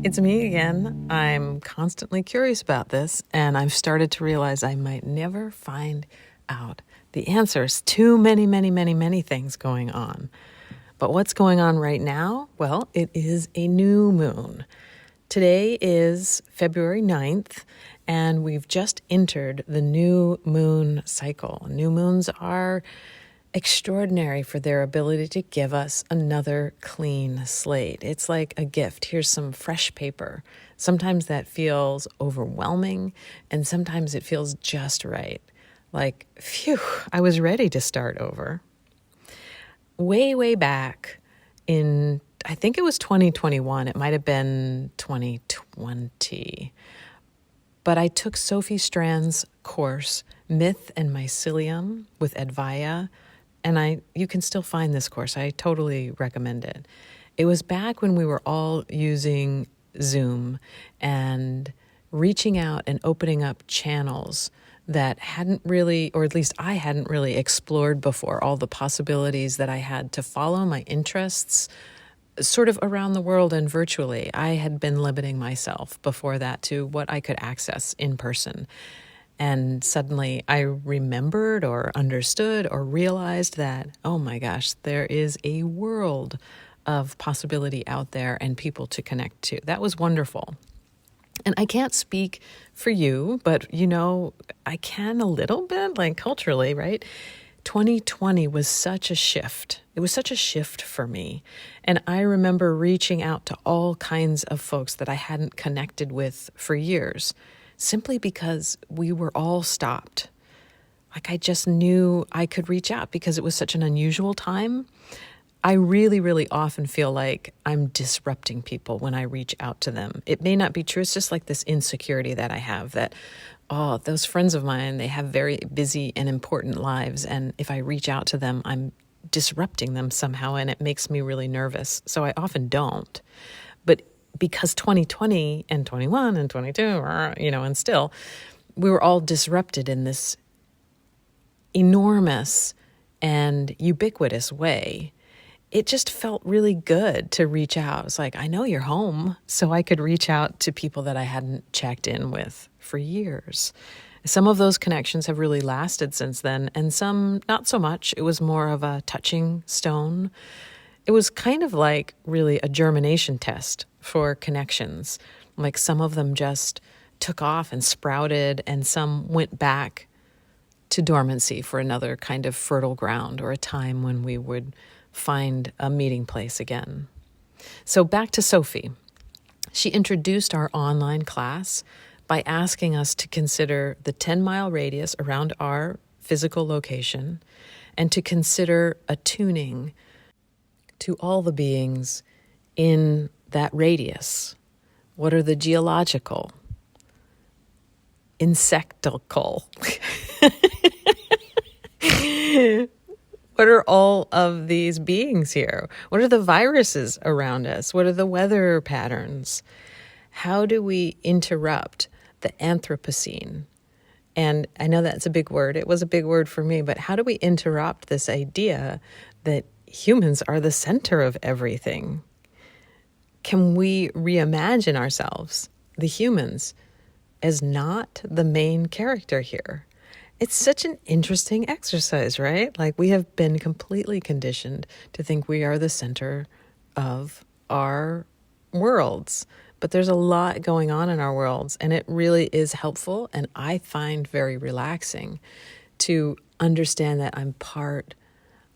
It's me again. I'm constantly curious about this, and I've started to realize I might never find out the answers. Too many things going on. But what's going on right now? Well, it is a new moon. Today is February 9th, and we've just entered the new moon cycle. New moons are extraordinary for their ability to give us another clean slate. It's like a gift. Here's some fresh paper. Sometimes that feels overwhelming, and sometimes it feels just right. Like, phew, I was ready to start over. Way back in, I think it was 2021. It might have been 2020. But I took Sophie Strand's course, Myth and Mycelium, with Advaya. And you can still find this course. I totally recommend it. It was back when we were all using Zoom and reaching out and opening up channels that hadn't really, or at least I hadn't really explored before, all the possibilities that I had to follow my interests sort of around the world and virtually. I had been limiting myself before that to what I could access in person. And suddenly I remembered or understood or realized that, oh my gosh, there is a world of possibility out there and people to connect to. That was wonderful. And I can't speak for you, but I can a little bit, like culturally, right? 2020 was such a shift. It was such a shift for me. And I remember reaching out to all kinds of folks that I hadn't connected with for years, simply because we were all stopped. Like I just knew I could reach out because it was such an unusual time. I really often feel like I'm disrupting people when I reach out to them. It may not be true. It's just like this insecurity that I have that, those friends of mine, they have very busy and important lives. And if I reach out to them, I'm disrupting them somehow, and it makes me really nervous. So I often don't. But because 2020 and 21 and 22, and still, we were all disrupted in this enormous and ubiquitous way. It just felt really good to reach out. It's like, I know you're home, so I could reach out to people that I hadn't checked in with for years. Some of those connections have really lasted since then, and some not so much. It was more of a touching stone. It was kind of like really a germination test for connections. Like some of them just took off and sprouted, and some went back to dormancy for another kind of fertile ground or a time when we would find a meeting place again. So back to Sophie. She introduced our online class by asking us to consider the 10-mile radius around our physical location and to consider attuning to all the beings in that radius. What are the geological, insectical? What are all of these beings here? What are the viruses around us? What are the weather patterns? How do we interrupt the Anthropocene? And I know that's a big word. It was a big word for me, but how do we interrupt this idea that humans are the center of everything? Can we reimagine ourselves, the humans, as not the main character here? It's such an interesting exercise, right? Like we have been completely conditioned to think we are the center of our worlds. But there's a lot going on in our worlds, and it really is helpful, and I find very relaxing to understand that I'm part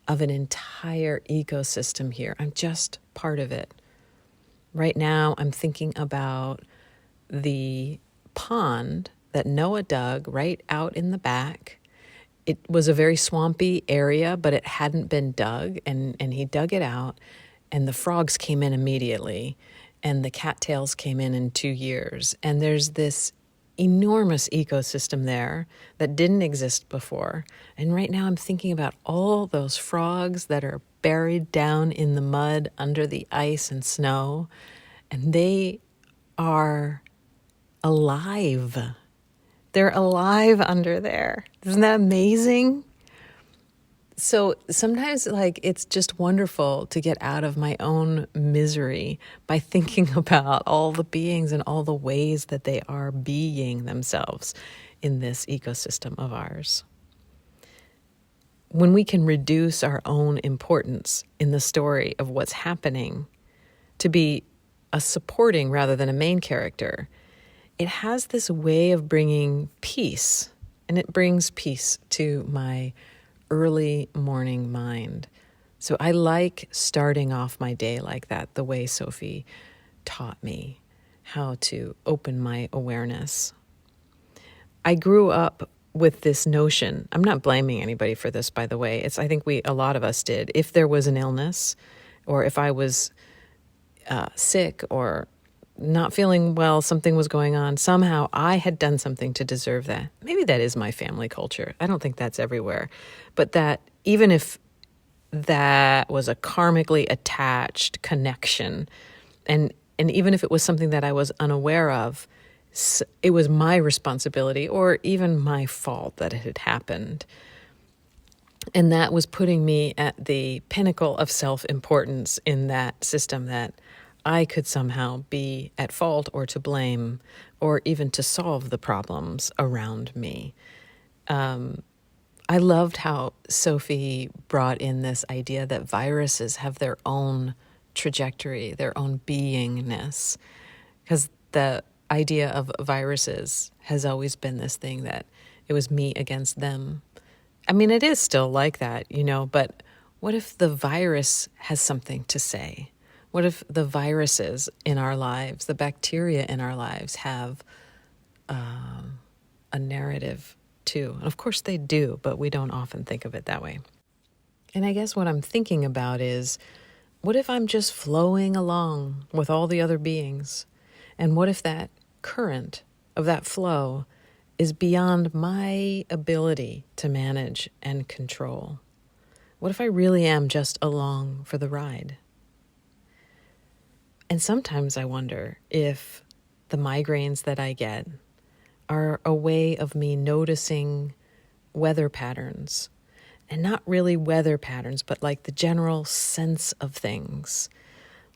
of an entire ecosystem here. I'm just part of it. Right now, I'm thinking about the pond that Noah dug right out in the back. It was a very swampy area, but it hadn't been dug, and he dug it out, and the frogs came in immediately, and the cattails came in 2 years. And there's this enormous ecosystem there that didn't exist before. And right now I'm thinking about all those frogs that are buried down in the mud under the ice and snow, and they are alive. They're alive under there. Isn't that amazing? So sometimes, like, it's just wonderful to get out of my own misery by thinking about all the beings and all the ways that they are being themselves in this ecosystem of ours. When we can reduce our own importance in the story of what's happening to be a supporting rather than a main character, it has this way of bringing peace, and it brings peace to my early morning mind. So I like starting off my day like that, the way Sophie taught me how to open my awareness. I grew up with this notion. I'm not blaming anybody for this, by the way. I think a lot of us did. If there was an illness, or if I was sick or not feeling well, something was going on, somehow I had done something to deserve that. Maybe that is my family culture. I don't think that's everywhere. But that even if that was a karmically attached connection, and even if it was something that I was unaware of, it was my responsibility or even my fault that it had happened. And that was putting me at the pinnacle of self-importance in that system, that I could somehow be at fault or to blame or even to solve the problems around me. I loved how Sophie brought in this idea that viruses have their own trajectory, their own beingness, because the idea of viruses has always been this thing that it was me against them. I mean, it is still like that, but what if the virus has something to say? What if the viruses in our lives, the bacteria in our lives, have a narrative too? And of course they do, but we don't often think of it that way. And I guess what I'm thinking about is, what if I'm just flowing along with all the other beings? And what if that current of that flow is beyond my ability to manage and control? What if I really am just along for the ride? And sometimes I wonder if the migraines that I get are a way of me noticing weather patterns, and not really weather patterns, but like the general sense of things.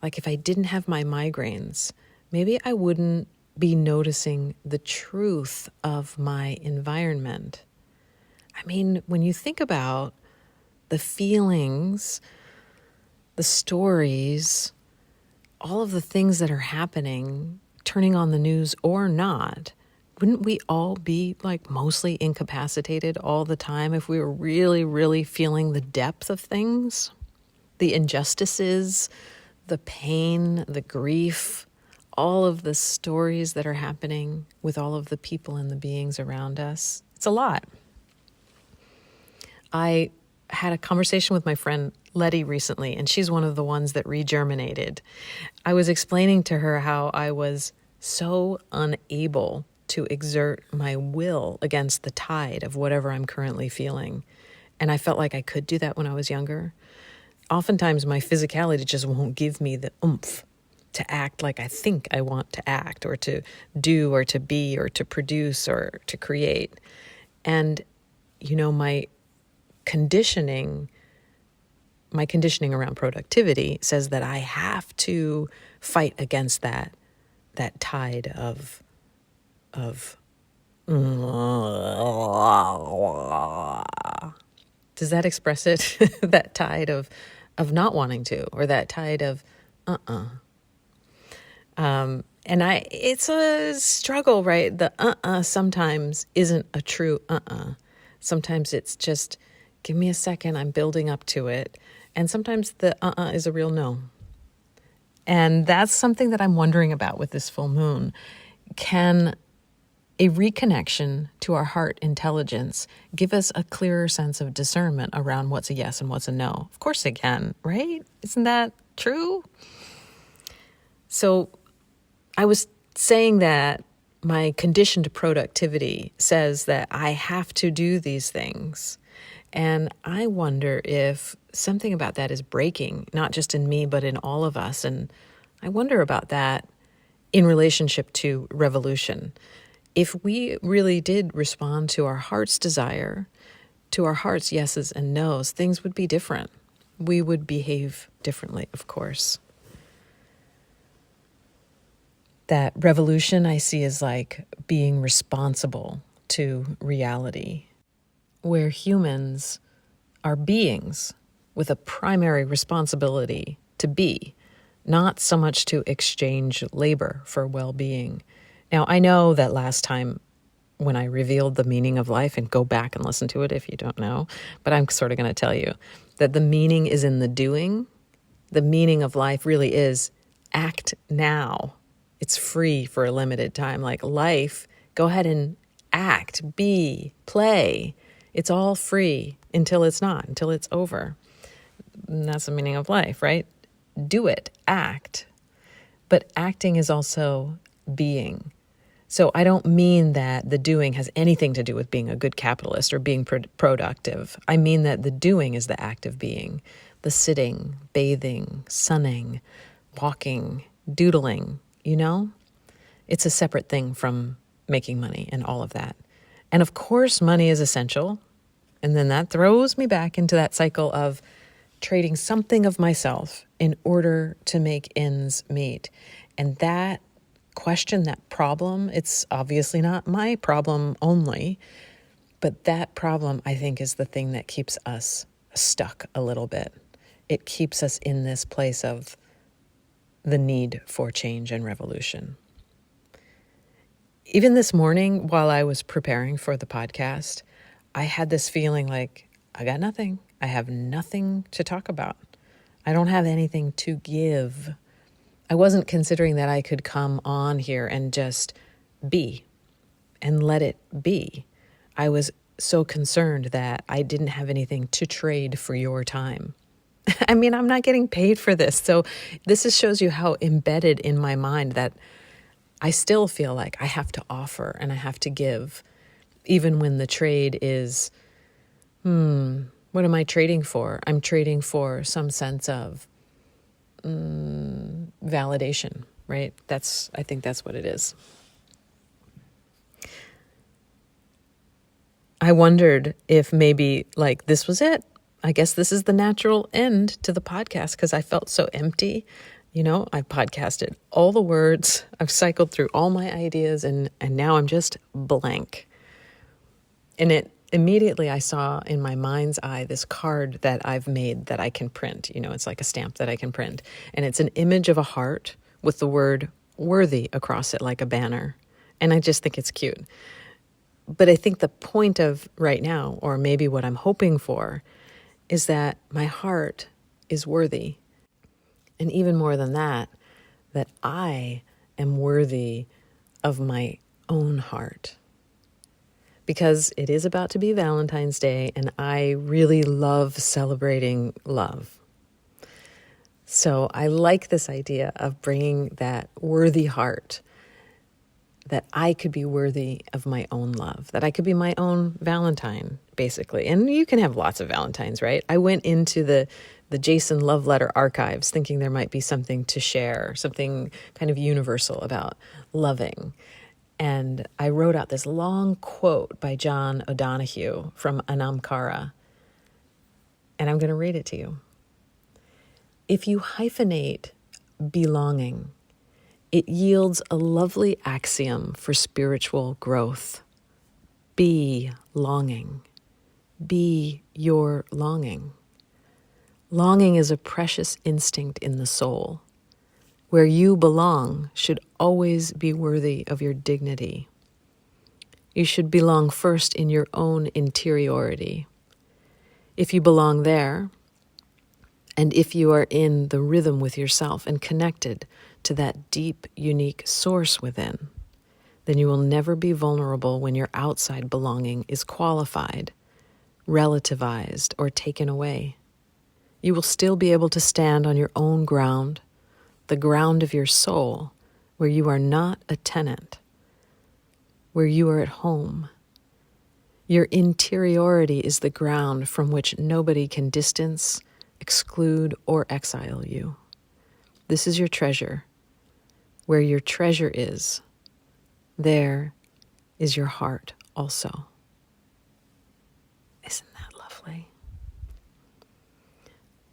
Like if I didn't have my migraines, maybe I wouldn't be noticing the truth of my environment. I mean, when you think about the feelings, the stories, all of the things that are happening, turning on the news or not, wouldn't we all be like mostly incapacitated all the time if we were really, really feeling the depth of things? The injustices, the pain, the grief, all of the stories that are happening with all of the people and the beings around us. It's a lot. I had a conversation with my friend Letty recently, and she's one of the ones that regerminated. I was explaining to her how I was so unable to exert my will against the tide of whatever I'm currently feeling. And I felt like I could do that when I was younger. Oftentimes my physicality just won't give me the oomph to act like I think I want to act, or to do, or to be, or to produce, or to create. And, my conditioning around productivity says that I have to fight against that tide of does that express it? That tide of not wanting to, or that tide of and it's a struggle, right? The sometimes isn't a true Sometimes it's just, give me a second, I'm building up to it. And sometimes the is a real no. And that's something that I'm wondering about with this full moon. Can a reconnection to our heart intelligence give us a clearer sense of discernment around what's a yes and what's a no? Of course it can, right? Isn't that true? So I was saying that my conditioned productivity says that I have to do these things. And I wonder if something about that is breaking, not just in me, but in all of us. And I wonder about that in relationship to revolution. If we really did respond to our heart's desire to our hearts' yeses and nos, things would be different. We would behave differently, of course. That revolution I see as like being responsible to reality, where humans are beings with a primary responsibility to be, not so much to exchange labor for well-being. Now, I know that last time when I revealed the meaning of life, and go back and listen to it if you don't know, but I'm sort of going to tell you that the meaning is in the doing. The meaning of life really is act now. It's free for a limited time. Like life, go ahead and act, be, play. It's all free until it's not, until it's over. And that's the meaning of life, right? Do it, act. But acting is also being. So I don't mean that the doing has anything to do with being a good capitalist or being productive. I mean that the doing is the act of being. The sitting, bathing, sunning, walking, doodling, you know? It's a separate thing from making money and all of that. And of course, money is essential. And then that throws me back into that cycle of trading something of myself in order to make ends meet. And that question, that problem, it's obviously not my problem only, but that problem, I think, is the thing that keeps us stuck a little bit. It keeps us in this place of the need for change and revolution. Even this morning, while I was preparing for the podcast, I had this feeling like, I got nothing. I have nothing to talk about. I don't have anything to give. I wasn't considering that I could come on here and just be and let it be. I was so concerned that I didn't have anything to trade for your time. I mean, I'm not getting paid for this. So this shows you how embedded in my mind that I still feel like I have to offer and I have to give, even when the trade is, what am I trading for? I'm trading for some sense of validation, right? I think that's what it is. I wondered if maybe like this was it. I guess this is the natural end to the podcast because I felt so empty. You know, I've podcasted all the words. I've cycled through all my ideas and now I'm just blank. And it immediately I saw in my mind's eye this card that I've made that I can print. You know, it's like a stamp that I can print. And it's an image of a heart with the word worthy across it like a banner. And I just think it's cute. But I think the point of right now, or maybe what I'm hoping for, is that my heart is worthy. And even more than that I am worthy of my own heart. Because it is about to be Valentine's Day, and I really love celebrating love. So I like this idea of bringing that worthy heart, that I could be worthy of my own love, that I could be my own Valentine, basically. And you can have lots of Valentines, right? I went into the Jason Love Letter archives thinking there might be something to share, something kind of universal about loving. And I wrote out this long quote by John O'Donohue from Anamkara. And I'm going to read it to you. If you hyphenate belonging, it yields a lovely axiom for spiritual growth. Be longing. Be your longing. Longing is a precious instinct in the soul. Where you belong should always be worthy of your dignity. You should belong first in your own interiority. If you belong there, and if you are in the rhythm with yourself and connected to that deep, unique source within, then you will never be vulnerable when your outside belonging is qualified, relativized, or taken away. You will still be able to stand on your own ground, the ground of your soul, where you are not a tenant, where you are at home. Your interiority is the ground from which nobody can distance, exclude, or exile you. This is your treasure. Where your treasure is, there is your heart also. Isn't that lovely?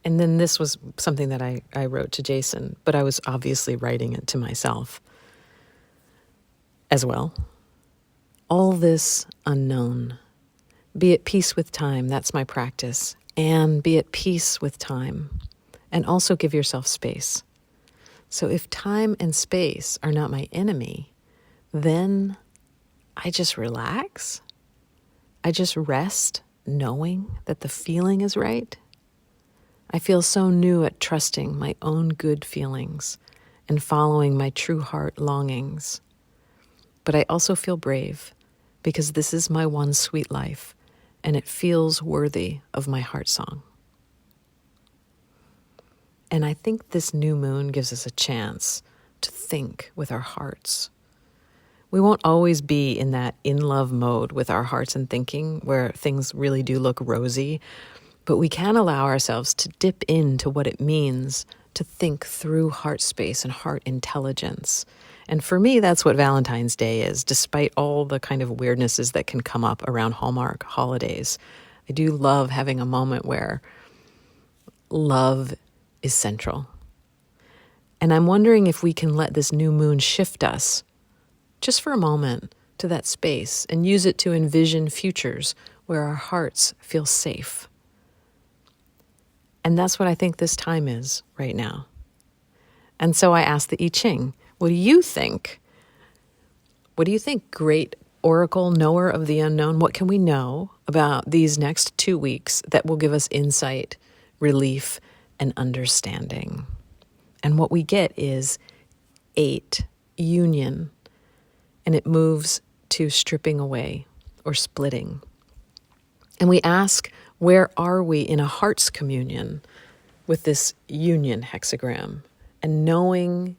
And then this was something that I wrote to Jason, but I was obviously writing it to myself as well. All this unknown. Be at peace with time. That's my practice. And be at peace with time. And also give yourself space. So if time and space are not my enemy, then I just relax. I just rest knowing that the feeling is right. I feel so new at trusting my own good feelings and following my true heart longings. But I also feel brave because this is my one sweet life and it feels worthy of my heart song. And I think this new moon gives us a chance to think with our hearts. We won't always be in that in-love mode with our hearts and thinking where things really do look rosy, but we can allow ourselves to dip into what it means to think through heart space and heart intelligence. And for me, that's what Valentine's Day is, despite all the kind of weirdnesses that can come up around Hallmark holidays. I do love having a moment where love is central. And I'm wondering if we can let this new moon shift us just for a moment to that space and use it to envision futures where our hearts feel safe. And that's what I think this time is right now. And so I asked the I Ching, what do you think? What do you think, great oracle, knower of the unknown? What can we know about these next 2 weeks that will give us insight, relief, and understanding? And what we get is 8, union, and it moves to stripping away or splitting. And we ask, where are we in a heart's communion with this union hexagram? And knowing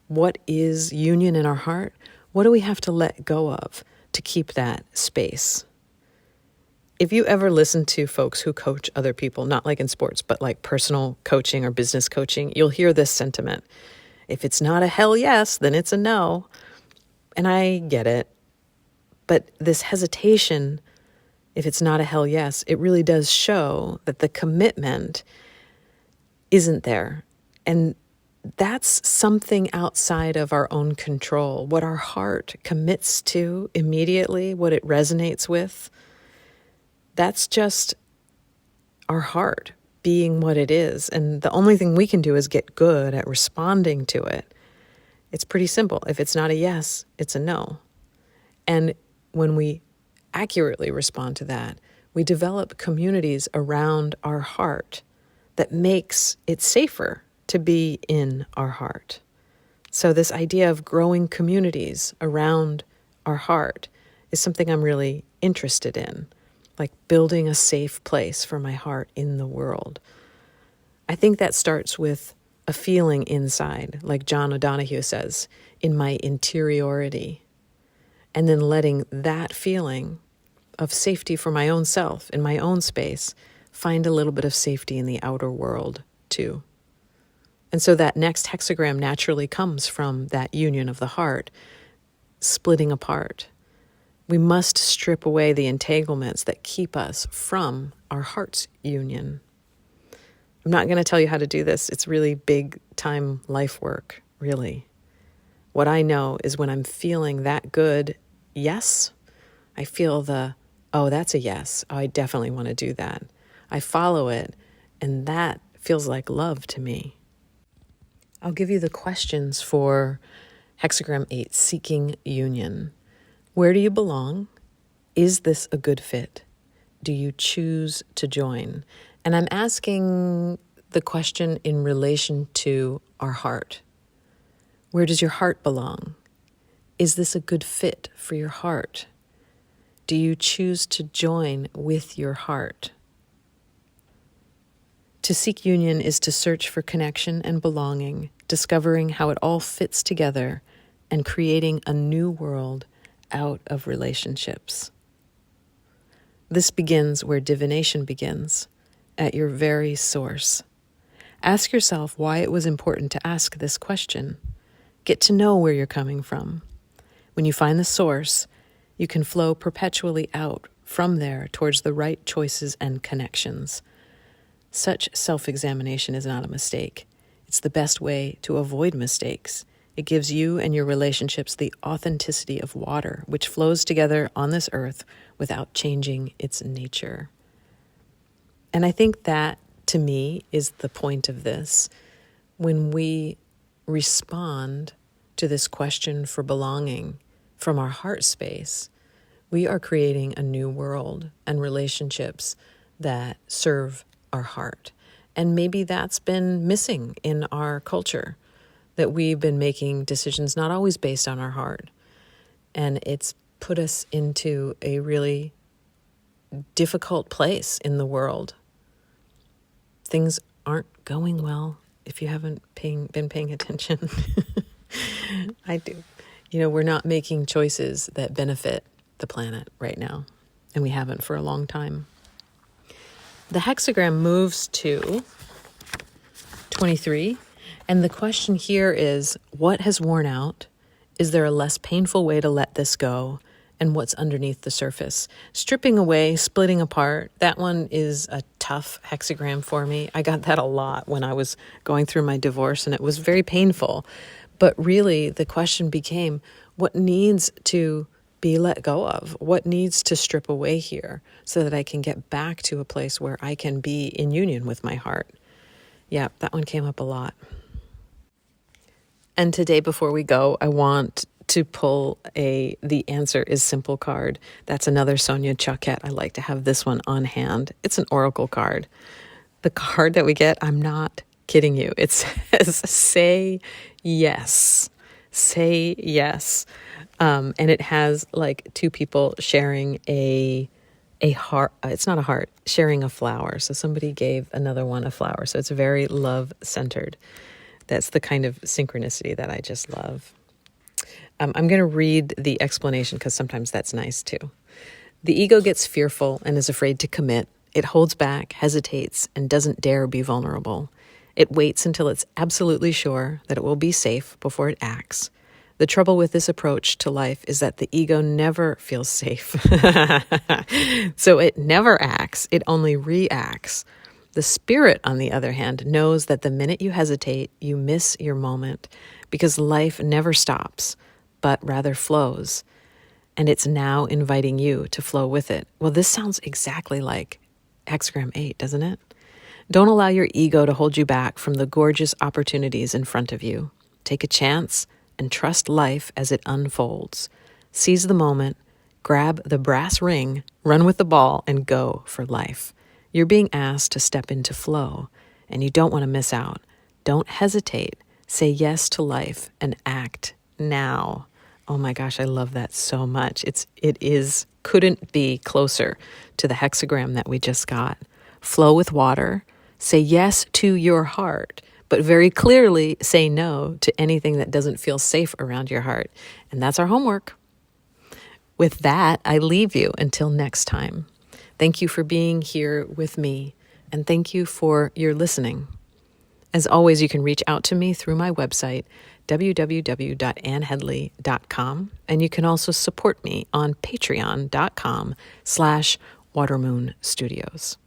what is union in our heart, what do we have to let go of to keep that space? If you ever listen to folks who coach other people, not like in sports, but like personal coaching or business coaching, you'll hear this sentiment. If it's not a hell yes, then it's a no. And I get it. But this hesitation, if it's not a hell yes, it really does show that the commitment isn't there. And that's something outside of our own control. What our heart commits to immediately, what it resonates with, that's just our heart being what it is. And the only thing we can do is get good at responding to it. It's pretty simple. If it's not a yes, it's a no. And when we accurately respond to that, we develop communities around our heart that makes it safer to be in our heart. So this idea of growing communities around our heart is something I'm really interested in, like building a safe place for my heart in the world. I think that starts with a feeling inside, like John O'Donohue says, in my interiority, and then letting that feeling of safety for my own self, in my own space, find a little bit of safety in the outer world too. And so that next hexagram naturally comes from that union of the heart, splitting apart. We must strip away the entanglements that keep us from our heart's union. I'm not going to tell you how to do this. It's really big time life work, really. What I know is when I'm feeling that good, yes, I feel oh, that's a yes. Oh, I definitely want to do that. I follow it, and that feels like love to me. I'll give you the questions for hexagram 8, seeking union. Where do you belong? Is this a good fit? Do you choose to join? And I'm asking the question in relation to our heart. Where does your heart belong? Is this a good fit for your heart? Do you choose to join with your heart? To seek union is to search for connection and belonging, discovering how it all fits together, and creating a new world out of relationships. This begins where divination begins, at your very source. Ask yourself why it was important to ask this question. Get to know where you're coming from. When you find the source, you can flow perpetually out from there towards the right choices and connections. Such self-examination is not a mistake. It's the best way to avoid mistakes. It gives you and your relationships the authenticity of water, which flows together on this earth without changing its nature. And I think that, to me, is the point of this. When we respond to this question for belonging from our heart space, we are creating a new world and relationships that serve our heart. And maybe that's been missing in our culture, that we've been making decisions not always based on our heart. And it's put us into a really difficult place in the world. Things aren't going well if you haven't been paying attention. I do. We're not making choices that benefit the planet right now, and we haven't for a long time. The hexagram moves to 23, and the question here is, what has worn out? Is there a less painful way to let this go? And what's underneath the surface? Stripping away, splitting apart, that one is a tough hexagram for me. I got that a lot when I was going through my divorce, and it was very painful. But really, the question became, what needs to be let go of? What needs to strip away here so that I can get back to a place where I can be in union with my heart? Yeah, that one came up a lot. And today, before we go, I want to pull The Answer is Simple card. That's another Sonia Choquette. I like to have this one on hand. It's an oracle card. The card that we get, I'm not kidding you. It says, say yes. Say yes. And it has like two people sharing a heart. It's not a heart, sharing a flower. So somebody gave another one a flower. So it's very love-centered. That's the kind of synchronicity that I just love. I'm going to read the explanation because sometimes that's nice too. The ego gets fearful and is afraid to commit. It holds back, hesitates, and doesn't dare be vulnerable. It waits until it's absolutely sure that it will be safe before it acts. The trouble with this approach to life is that the ego never feels safe. So it never acts, it only reacts. The spirit, on the other hand, knows that the minute you hesitate, you miss your moment, because life never stops, but rather flows. And it's now inviting you to flow with it. Well, this sounds exactly like hexagram 8, doesn't it? Don't allow your ego to hold you back from the gorgeous opportunities in front of you. Take a chance and trust life as it unfolds. Seize the moment, grab the brass ring, run with the ball, and go for life. You're being asked to step into flow, and you don't want to miss out. Don't hesitate. Say yes to life and act now. Oh my gosh, I love that so much. Couldn't be closer to the hexagram that we just got. Flow with water. Say yes to your heart, but very clearly say no to anything that doesn't feel safe around your heart. And that's our homework. With that, I leave you until next time. Thank you for being here with me, and thank you for your listening. As always, you can reach out to me through my website, www.annheadley.com, and you can also support me on patreon.com/watermoonstudios.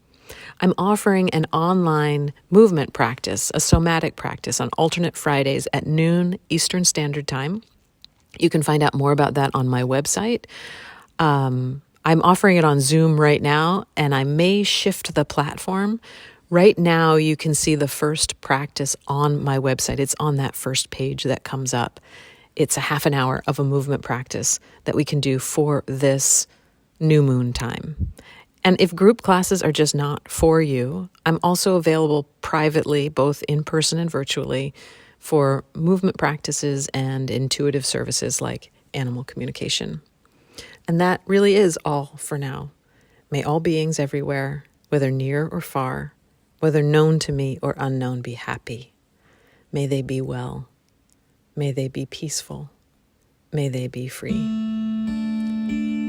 I'm offering an online movement practice, a somatic practice, on alternate Fridays at noon Eastern Standard Time. You can find out more about that on my website. I'm offering it on Zoom right now, and I may shift the platform. Right now, you can see the first practice on my website. It's on that first page that comes up. It's a half an hour of a movement practice that we can do for this new moon time. And if group classes are just not for you, I'm also available privately, both in person and virtually, for movement practices and intuitive services like animal communication. And that really is all for now. May all beings everywhere, whether near or far, whether known to me or unknown, be happy. May they be well. May they be peaceful. May they be free.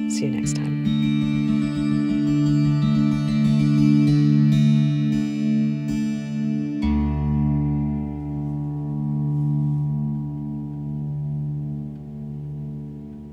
See you next time.